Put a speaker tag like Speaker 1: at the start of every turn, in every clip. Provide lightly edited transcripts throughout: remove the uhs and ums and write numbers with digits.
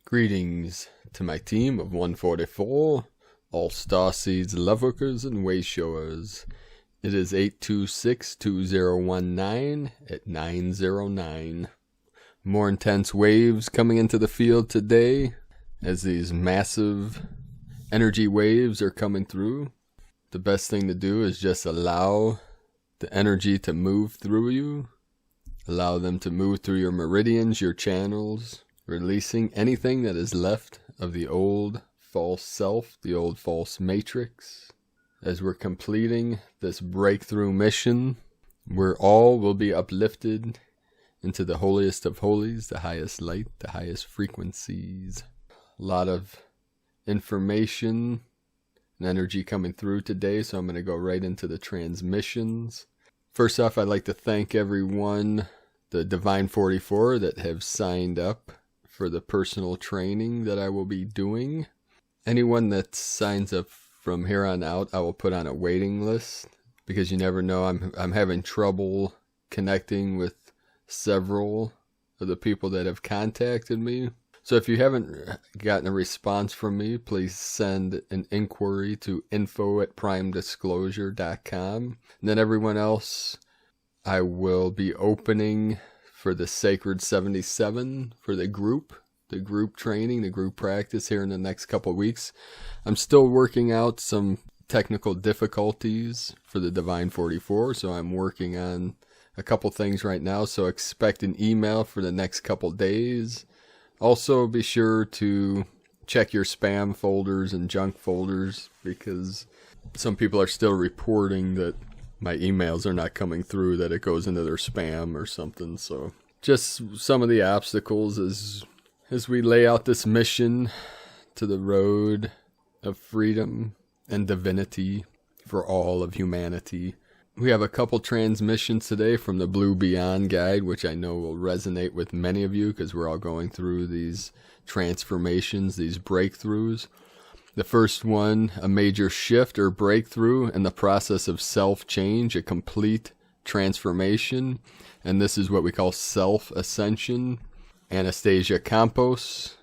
Speaker 1: Greetings to my team of 144, all Starseeds, Lightworkers, and Wayshowers. It is 826-2019 at 909. More intense waves coming into the field today as these massive energy waves are coming through. The best thing to do is just allow the energy to move through you. Allow them to move through your meridians, your channels, releasing anything that is left of the old false self, the old false matrix. As we're completing this breakthrough mission, where all will be uplifted into the holiest of holies, the highest light, the highest frequencies. A lot of information and energy coming through today, so I'm going to go right into the transmissions. First off, I'd like to thank everyone, the Divine 44, that have signed up for the personal training that I will be doing. Anyone that signs up from here on out, I will put on a waiting list, because you never know. I'm having trouble connecting with several of the people that have contacted me. So if you haven't gotten a response from me, please send an inquiry to info@primedisclosure.com. And then everyone else, I will be opening for the Sacred 77 for the group training, the group practice here in the next couple of weeks. I'm still working out some technical difficulties for the Divine 44, so I'm working on a couple things right now, so expect an email for the next couple days. Also, be sure to check your spam folders and junk folders, because some people are still reporting that my emails are not coming through, that it goes into their spam or something. So just some of the obstacles as we lay out this mission to the road of freedom and divinity for all of humanity. We have a couple transmissions today from the Blue Beyond Guide, which I know will resonate with many of you because we're all going through these transformations, these breakthroughs. The first one, a major shift or breakthrough in the process of self-change, a complete transformation. And this is what we call self-ascension. Anastasia Campos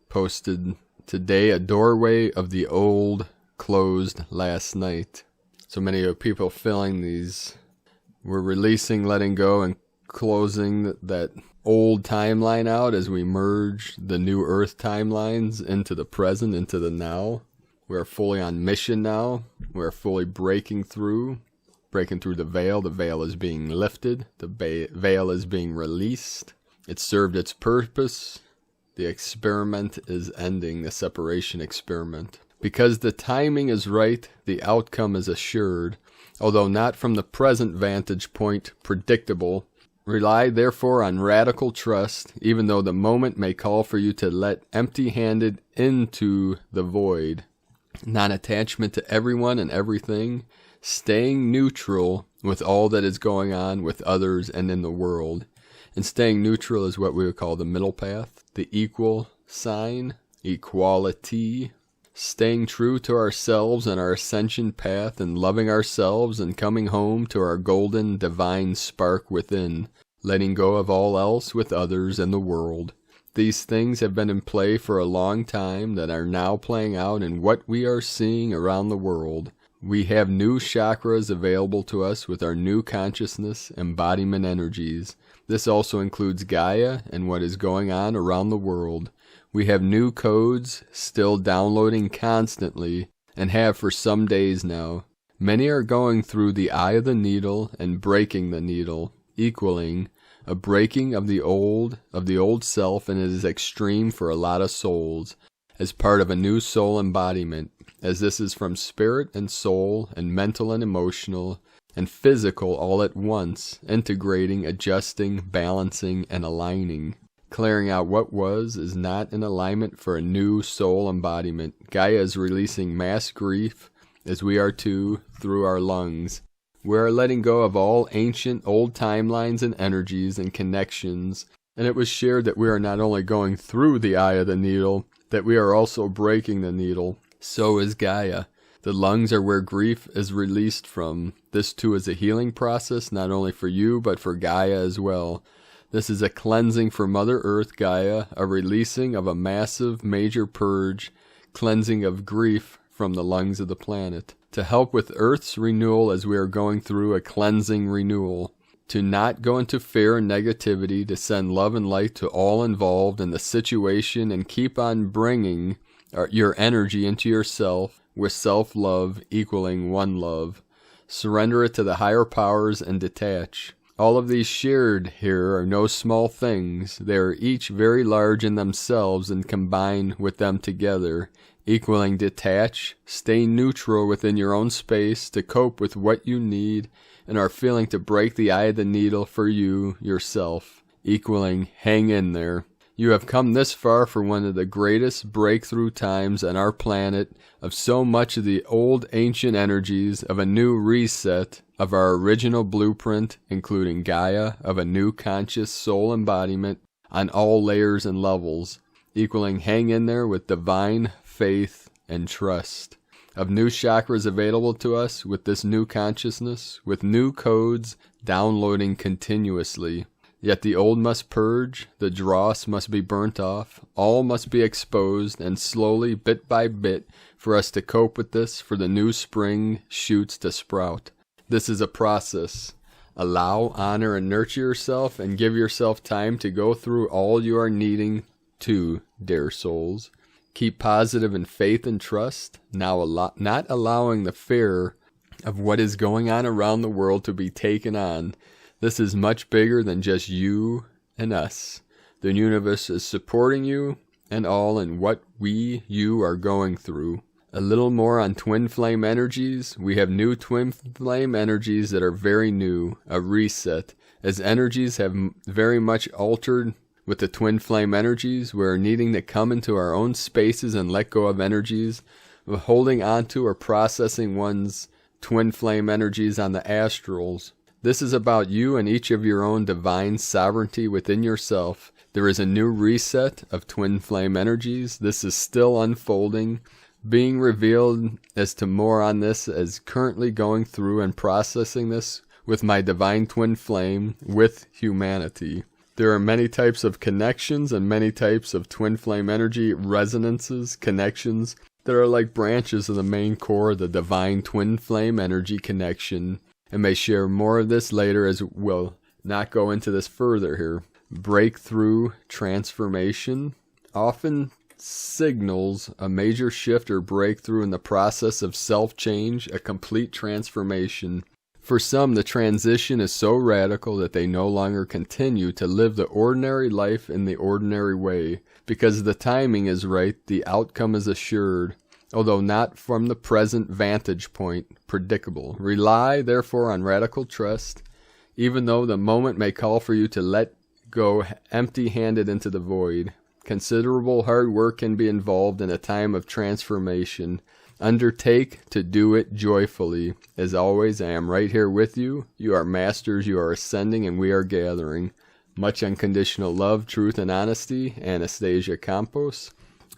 Speaker 1: posted today, a doorway of the old closed last night. So many of people feeling these. We're releasing, letting go, and closing that old timeline out as we merge the new Earth timelines into the present, into the now. We're fully on mission now. We're fully breaking through the veil. The veil is being lifted. The veil is being released. It served its purpose. The experiment is ending, the separation experiment. Because the timing is right, the outcome is assured, although not from the present vantage point predictable. Rely therefore on radical trust, even though the moment may call for you to let empty-handed into the void. Non-attachment to everyone and everything, staying neutral with all that is going on with others and in the world. And staying neutral is what we would call the middle path, the equal sign, equality. Staying true to ourselves and our ascension path, and loving ourselves and coming home to our golden divine spark within, letting go of all else with others and the world. These things have been in play for a long time that are now playing out in what we are seeing around the world. We have new chakras available to us with our new consciousness embodiment energies. This also includes Gaia and what is going on around the world. We have new codes still downloading constantly, and have for some days now. Many are going through the eye of the needle and breaking the needle, equaling a breaking of the old self, and it is extreme for a lot of souls, as part of a new soul embodiment, as this is from spirit and soul and mental and emotional and physical all at once, integrating, adjusting, balancing, and aligning. Clearing out what is not in alignment for a new soul embodiment. Gaia is releasing mass grief, as we are too, through our lungs. We are letting go of all ancient old timelines and energies and connections, and it was shared that we are not only going through the eye of the needle, that we are also breaking the needle. So is Gaia. The lungs are where grief is released from. This too is a healing process, not only for you, but for Gaia as well. This is a cleansing for Mother Earth, Gaia, a releasing of a massive major purge, cleansing of grief from the lungs of the planet, to help with Earth's renewal as we are going through a cleansing renewal, to not go into fear and negativity, to send love and light to all involved in the situation and keep on bringing your energy into yourself with self-love equaling one love. Surrender it to the higher powers and detach. All of these shared here are no small things. They are each very large in themselves, and combine with them together, equaling detach, stay neutral within your own space to cope with what you need and are feeling to break the eye of the needle for you, yourself, equaling hang in there. You have come this far for one of the greatest breakthrough times on our planet of so much of the old ancient energies of a new reset of our original blueprint, including Gaia, of a new conscious soul embodiment on all layers and levels, equaling hang in there with divine faith and trust. Of new chakras available to us with this new consciousness, with new codes downloading continuously. Yet the old must purge, the dross must be burnt off, all must be exposed, and slowly, bit by bit, for us to cope with this, for the new spring shoots to sprout. This is a process. Allow, honor, and nurture yourself, and give yourself time to go through all you are needing to, dear souls. Keep positive in faith and trust, not allowing the fear of what is going on around the world to be taken on. This is much bigger than just you and us. The universe is supporting you and all in what you are going through. A little more on twin flame energies. We have new twin flame energies that are very new, a reset. As energies have very much altered with the twin flame energies, we are needing to come into our own spaces and let go of energies, of holding onto or processing one's twin flame energies on the astrals. This is about you and each of your own divine sovereignty within yourself. There is a new reset of twin flame energies. This is still unfolding, being revealed as to more on this as currently going through and processing this with my divine twin flame with humanity. There are many types of connections and many types of twin flame energy resonances, connections that are like branches of the main core of the divine twin flame energy connection, and may share more of this later as we'll not go into this further here. Breakthrough transformation often signals a major shift or breakthrough in the process of self-change, a complete transformation. For some, the transition is so radical that they no longer continue to live the ordinary life in the ordinary way. Because the timing is right, the outcome is assured, although not from the present vantage point, predictable. Rely, therefore, on radical trust, even though the moment may call for you to let go empty-handed into the void. Considerable hard work can be involved in a time of transformation. Undertake to do it joyfully. As always, I am right here with you. You are masters, you are ascending, and we are gathering. Much unconditional love, truth, and honesty. Anastasia Campos.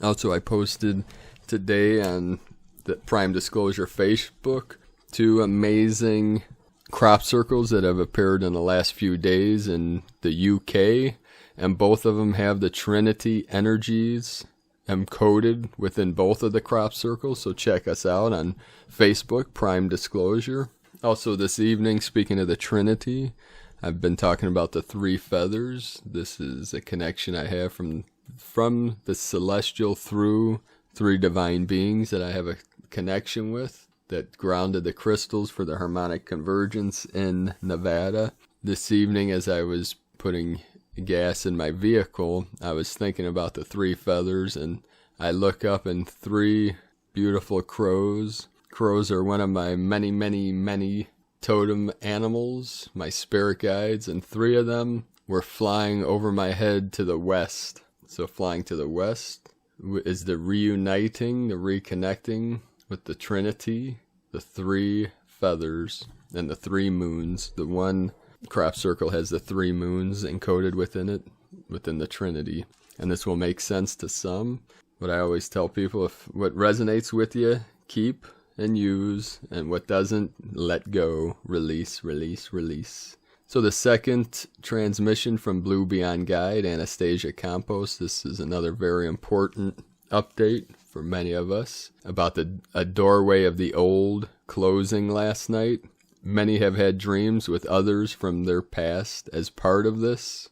Speaker 1: Also, I posted today on the Prime Disclosure Facebook 2 amazing crop circles that have appeared in the last few days in the UK, and both of them have the Trinity energies encoded within both of the crop circles, so check us out on Facebook, Prime Disclosure. Also this evening, speaking of the Trinity, I've been talking about the 3 feathers. This is a connection I have from the celestial through 3 divine beings that I have a connection with, that grounded the crystals for the harmonic convergence in Nevada. This evening, as I was putting gas in my vehicle, I was thinking about the 3 feathers, and I look up and 3 beautiful crows. Crows are one of my many, many, many totem animals, my spirit guides, and 3 of them were flying over my head to the west. So flying to the west is the reuniting, the reconnecting with the Trinity, the 3 feathers, and the 3 moons. The one crop circle has the 3 moons encoded within it, within the Trinity. And this will make sense to some. But I always tell people, if what resonates with you, keep and use, and what doesn't, let go, release, release, release. So the second transmission from Blue Beyond Guide, Anastasia Campos. This is another very important update for many of us about a doorway of the old closing last night. Many have had dreams with others from their past as part of this.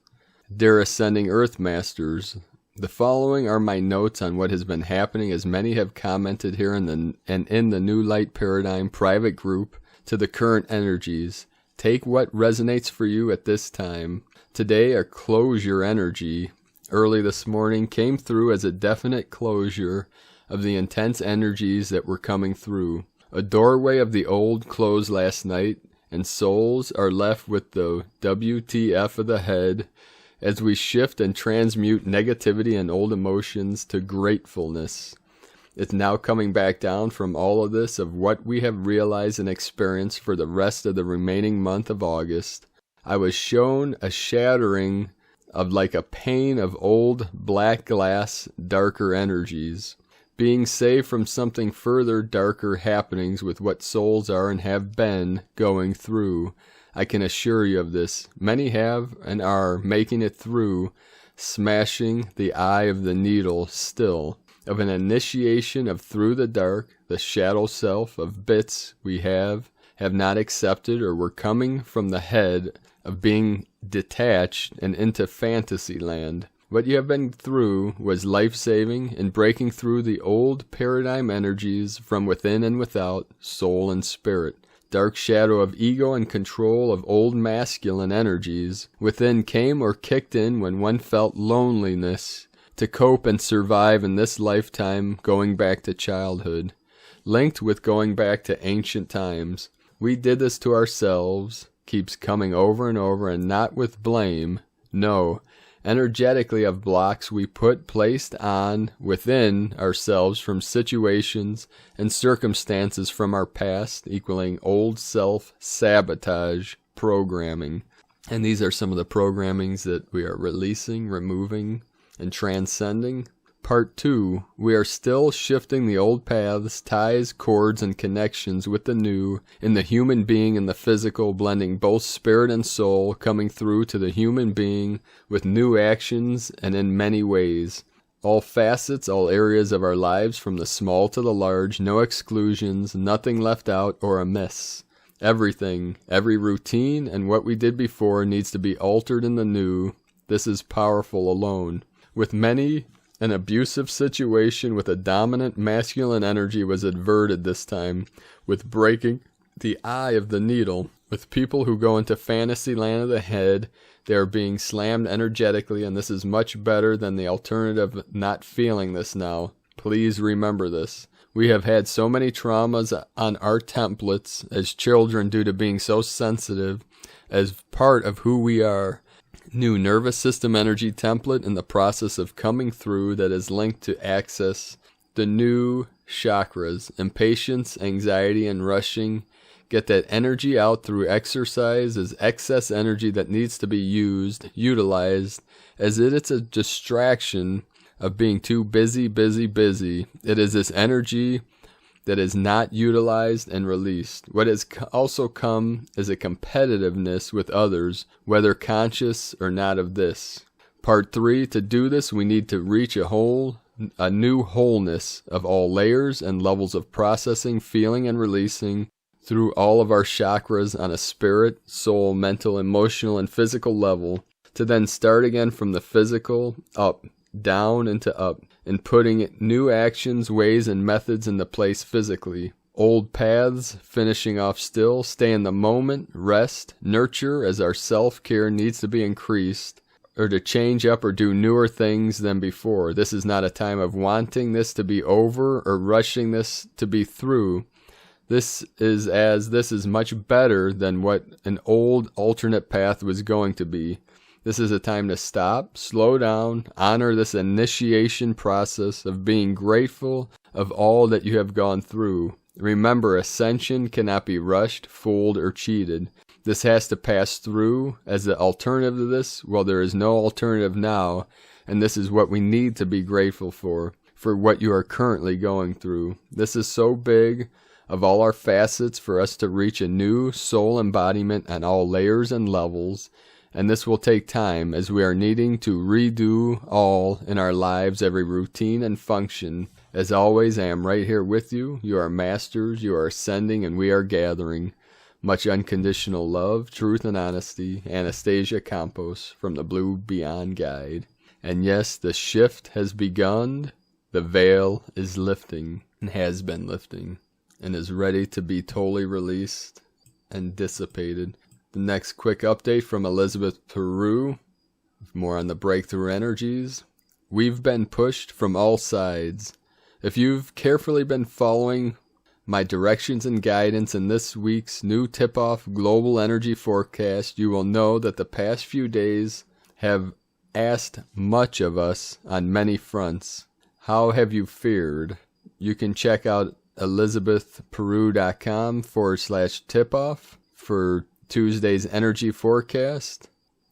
Speaker 1: Dear Ascending Earth Masters, the following are my notes on what has been happening, as many have commented here in the New Light Paradigm private group to the current energies. Take what resonates for you at this time. Today, a closure energy early this morning came through as a definite closure of the intense energies that were coming through. A doorway of the old closed last night, and souls are left with the WTF of the head as we shift and transmute negativity and old emotions to gratefulness. It's now coming back down from all of this of what we have realized and experienced for the rest of the remaining month of August. I was shown a shattering of like a pane of old black glass, darker energies. Being saved from something further darker happenings with what souls are and have been going through. I can assure you of this. Many have and are making it through, smashing the eye of the needle still. Of an initiation of through the dark, the shadow self of bits we have not accepted, or were coming from the head of being detached and into fantasy land. What you have been through was life-saving in breaking through the old paradigm energies from within and without, soul and spirit. Dark shadow of ego and control of old masculine energies within came or kicked in when one felt loneliness, to cope and survive in this lifetime, going back to childhood, linked with going back to ancient times. We did this to ourselves, keeps coming over and over, and not with blame, no, energetically of blocks we placed on within ourselves from situations and circumstances from our past, equaling old self-sabotage programming. And these are some of the programmings that we are releasing, removing, and transcending. Part 2, we are still shifting the old paths, ties, cords, and connections with the new, in the human being and the physical, blending both spirit and soul, coming through to the human being with new actions and in many ways. All facets, all areas of our lives, from the small to the large, no exclusions, nothing left out or amiss. Everything, every routine, and what we did before needs to be altered in the new. This is powerful alone. With many, an abusive situation with a dominant masculine energy was averted this time, with breaking the eye of the needle. With people who go into fantasy land of the head, they are being slammed energetically, and this is much better than the alternative not feeling this now. Please remember this. We have had so many traumas on our templates as children due to being so sensitive as part of who we are. New nervous system energy template in the process of coming through that is linked to access the new chakras. Impatience, anxiety, and rushing. Get that energy out through exercise as excess energy that needs to be utilized, as it's a distraction of being too busy. It is this energy that is not utilized and released. What has also come is a competitiveness with others, whether conscious or not of this. Part 3, to do this we need to reach a new wholeness of all layers and levels of processing, feeling, and releasing through all of our chakras on a spirit, soul, mental, emotional, and physical level, to then start again from the physical up, down into up, and putting new actions, ways, and methods into place physically. Old paths, finishing off still, stay in the moment, rest, nurture as our self-care needs to be increased, or to change up or do newer things than before. This is not a time of wanting this to be over or rushing this to be through. This is much better than what an old alternate path was going to be. This is a time to stop, slow down, honor this initiation process of being grateful of all that you have gone through. Remember, ascension cannot be rushed, fooled, or cheated. This has to pass through. As the alternative to this, well, there is no alternative now, and this is what we need to be grateful for what you are currently going through. This is so big. of all our facets for us to reach a new soul embodiment on all layers and levels. And this will take time, as we are needing to redo all in our lives, every routine and function. As always, I am right here with you. You are masters, you are ascending, and we are gathering. Much unconditional love, truth, and honesty. Anastasia Campos from the Blue Beyond Guide. And yes, the shift has begun. The veil is lifting, and has been lifting, and is ready to be totally released and dissipated. The next quick update from Elizabeth Peru, more on the breakthrough energies. We've been pushed from all sides. If you've carefully been following my directions and guidance in this week's new tip-off global energy forecast, you will know that the past few days have asked much of us on many fronts. How have you fared? You can check out elizabethperu.com/tip-off for Tuesday's energy forecast,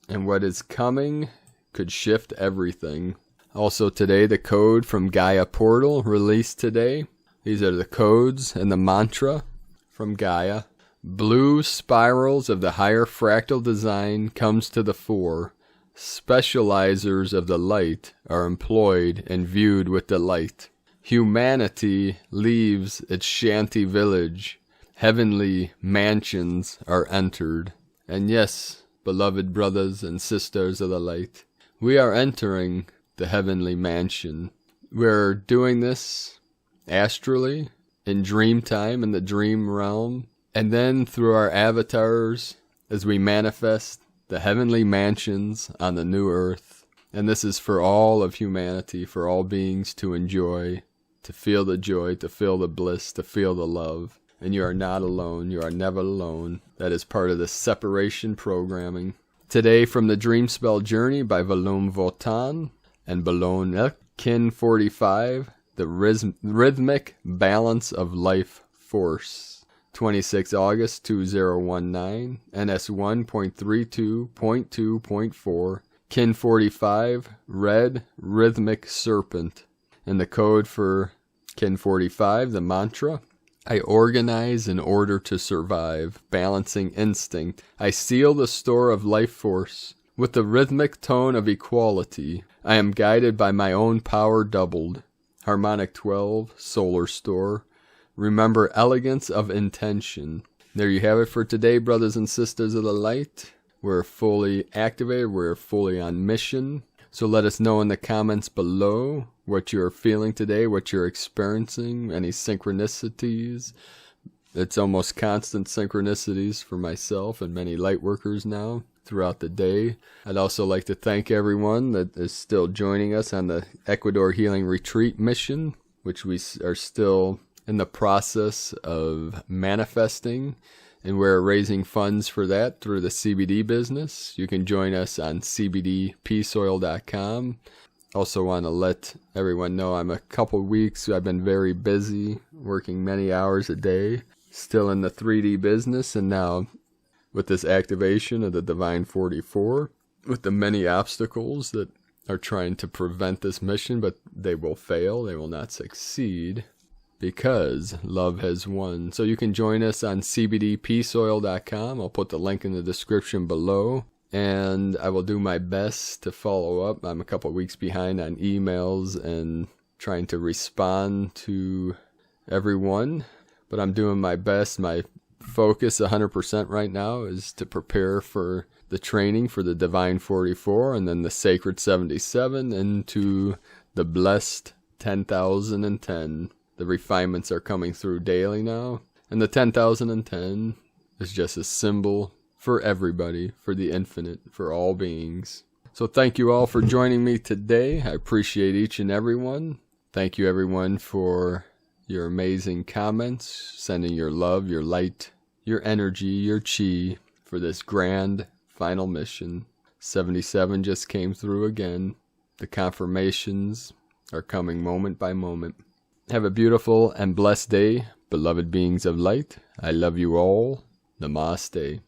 Speaker 1: and what is coming could shift everything. Also today, the code from Gaia Portal released today. These are the codes and the mantra from Gaia. Blue spirals of the higher fractal design comes to the fore. Specializers of the light are employed and viewed with delight. Humanity leaves its shanty village. Heavenly mansions are entered. And yes, beloved brothers and sisters of the light, we are entering the heavenly mansion. We're doing this astrally, in dream time, in the dream realm, and then through our avatars as we manifest the heavenly mansions on the new earth. And this is for all of humanity, for all beings to enjoy, to feel the joy, to feel the bliss, to feel the love. And you are not alone. You are never alone. That is part of the separation programming. Today from the Dream Spell Journey by Valum Votan and Ballon Kin 45, the Rhythmic Balance of Life Force. 26 August 2019, NS1.32.2.4, Kin 45, Red Rhythmic Serpent. And the code for Kin 45, the mantra: I organize in order to survive, balancing instinct. I seal the store of life force with the rhythmic tone of equality. I am guided by my own power doubled. Harmonic 12, Solar Store. Remember elegance of intention. There you have it for today, brothers and sisters of the light. We're fully activated. We're fully on mission. So let us know in the comments below what you're feeling today, what you're experiencing, any synchronicities. It's almost constant synchronicities for myself and many Lightworkers now throughout the day. I'd also like to thank everyone that is still joining us on the Ecuador Healing Retreat mission, which we are still in the process of manifesting, and we're raising funds for that through the CBD business. You can join us on cbdpeaceoil.com. Also want to let everyone know I'm a couple weeks, I've been very busy, working many hours a day, still in the 3D business, and now with this activation of the Divine 44, with the many obstacles that are trying to prevent this mission, but they will fail, they will not succeed, because love has won. So you can join us on cbdpeaceoil.com. I'll put the link in the description below, and I will do my best to follow up. I'm a couple weeks behind on emails and trying to respond to everyone, but I'm doing my best. My focus 100% right now is to prepare for the training for the Divine 44 and then the Sacred 77 into the Blessed 10,010. The refinements are coming through daily now, and the 10,010 is just a symbol for everybody, for the infinite, for all beings. So thank you all for joining me today. I appreciate each and every one. Thank you everyone for your amazing comments, sending your love, your light, your energy, your chi for this grand final mission. 77 just came through again. The confirmations are coming moment by moment. Have a beautiful and blessed day, beloved beings of light. I love you all. Namaste.